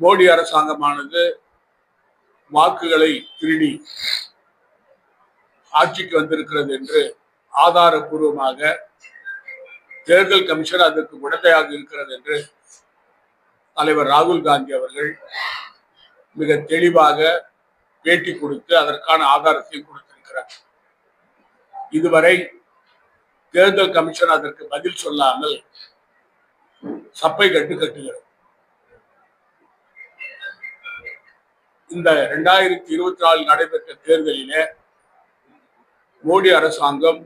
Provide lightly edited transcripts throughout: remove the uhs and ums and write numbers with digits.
மோடி அரசாங்கமானது வாக்குகளை திருடி ஆட்சிக்கு வந்திருக்கிறது என்று ஆதாரபூர்வமாக தேர்தல் கமிஷன் அதற்கு உடந்தையாக இருக்கிறது என்று தலைவர் ராகுல் காந்தி அவர்கள் மிக தெளிவாக பேட்டி கொடுத்து அதற்கான ஆதாரத்தை கொடுத்திருக்கிறார். இதுவரை தேர்தல் கமிஷன் அதற்கு பதில் சொல்லாமல் சப்பை கட்டுகிறது. இந்த 2024 நடைபெற்ற தேர்தலிலே மோடி அரசாங்கம்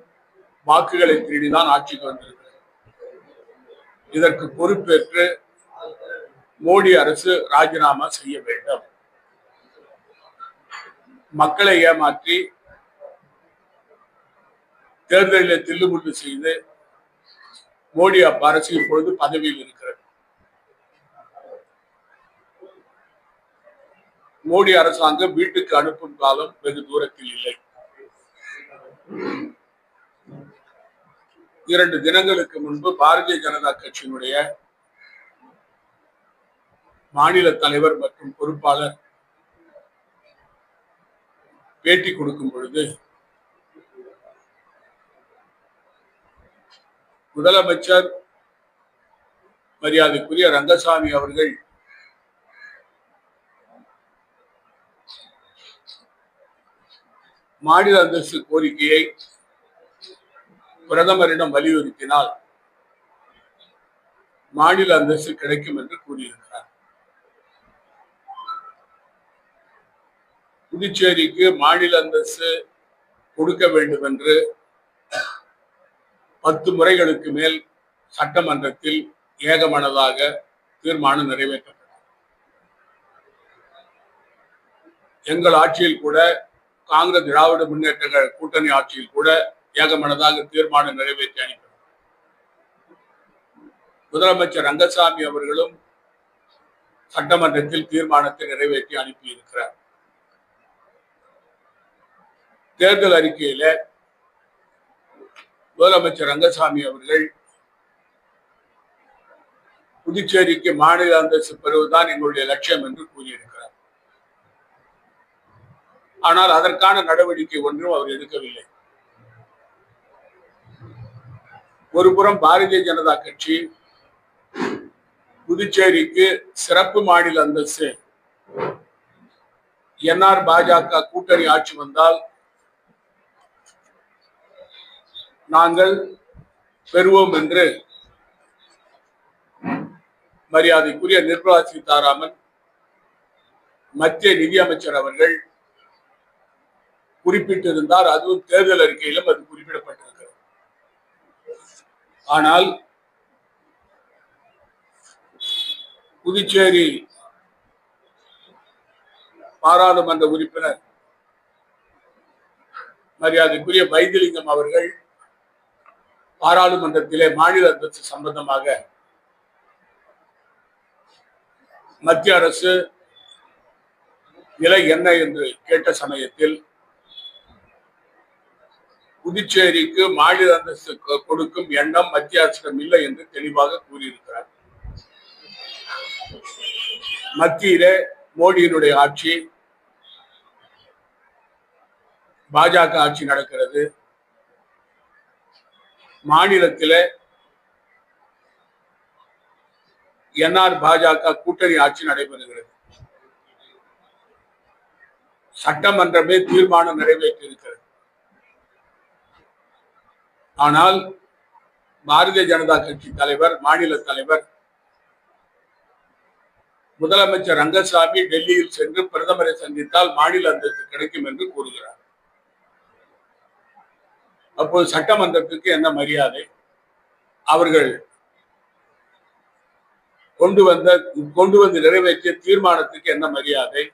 வாக்குகளை திருடிதான் ஆட்சிக்கு வந்திருக்கிறது. இதற்கு பொறுப்பேற்று மோடி அரசு ராஜினாமா செய்ய வேண்டும். மக்களை ஏமாற்றி தேர்தலில் தில்லுமுள்ளு செய்து மோடி அரசு இப்பொழுது பதவியில் இருக்கிறது. மோடி அரசாங்கம் வீட்டுக்கு அனுப்பும் காலம் வெகு தூரத்தில் இல்லை. 2 தினங்களுக்கு முன்பு பாரதிய ஜனதா கட்சியினுடைய மாநில தலைவர் மற்றும் பொறுப்பாளர் பேட்டி கொடுக்கும் பொழுது முதலமைச்சர் மரியாதைக்குரிய ரங்கசாமி அவர்கள் மாநில அந்தஸ்து கோரிக்கையை பிரதமரிடம் வலியுறுத்தினால் மாநில அந்தஸ்து கிடைக்கும் என்று கூறியிருக்கிறார். புதுச்சேரிக்கு மாநில அந்தஸ்து கொடுக்க வேண்டும் என்று 10 முறைகளுக்கு மேல் சட்டமன்றத்தில் ஏகமனதாக தீர்மானம் நிறைவேற்றப்பட்டது. எங்கள் ஆட்சியில் கூட காங்கிரஸ் திராவிட முன்னேற்ற கூட்டணி ஆட்சியில் கூட ஏகமனதாக தீர்மானம் நிறைவேற்றி அனுப்பினார். முதலமைச்சர் ரங்கசாமி அவர்களும் சட்டமன்றத்தில் தீர்மானத்தை நிறைவேற்றி அனுப்பியிருக்கிறார். தேர்தல் அறிக்கையில முதலமைச்சர் ரங்கசாமி அவர்கள் புதுச்சேரிக்கு மாநில அந்தஸ்து பெறுவதுதான் எங்களுடைய லட்சியம் என்று கூறியிருக்கிறார். ஆனால் அதற்கான நடவடிக்கை ஒன்றும் அவர் எடுக்கவில்லை. ஒருபுறம் பாரதிய ஜனதா கட்சி புதுச்சேரிக்கு சிறப்பு மாநில அந்தஸ்து என்ஆர் பாஜக கூட்டணி ஆட்சி வந்தால் நாங்கள் பெறுவோம் என்று மரியாதைக்குரிய நிர்மலா சீதாராமன் மத்திய நிதியமைச்சர் அவர்கள் குறிப்பிட்டிருந்தார். அதுவும் தேர்தல் அறிக்கையிலும் அது குறிப்பிடப்பட்டிருக்கிறது. ஆனால் புதுச்சேரி பாராளுமன்ற உறுப்பினர் மரியாதைக்குரிய வைத்திலிங்கம் அவர்கள் பாராளுமன்றத்திலே மாநில அந்தஸ்து சம்பந்தமாக மத்திய அரசு நிலை என்ன என்று கேட்ட சமயத்தில் புதுச்சேரிக்கு மாநில அந்தஸ்து கொடுக்கும் எண்ணம் மத்திய அரசிடம் இல்லை என்று தெளிவாக கூறியிருக்கிறார். மத்தியிலே மோடியினுடைய ஆட்சி, பாஜக ஆட்சி நடக்கிறது. மாநிலத்திலே என்ஆர் பாஜக கூட்டணி ஆட்சி நடைபெறுகிறது. சட்டமன்றமே தீர்மானம் நிறைவேற்றி இருக்கிறது. ஆனால் பாரதிய ஜனதா கட்சி தலைவர், மாநில தலைவர் முதலமைச்சர் ரங்கசாமி டெல்லியில் சென்று பிரதமரை சந்தித்தால் மாநில அந்தஸ்து கிடைக்கும் என்று கூறுகிறார். அப்போது சட்டமன்றத்துக்கு என்ன மரியாதை? அவர்கள் கொண்டு வந்து நிறைவேற்றிய தீர்மானத்துக்கு என்ன மரியாதை?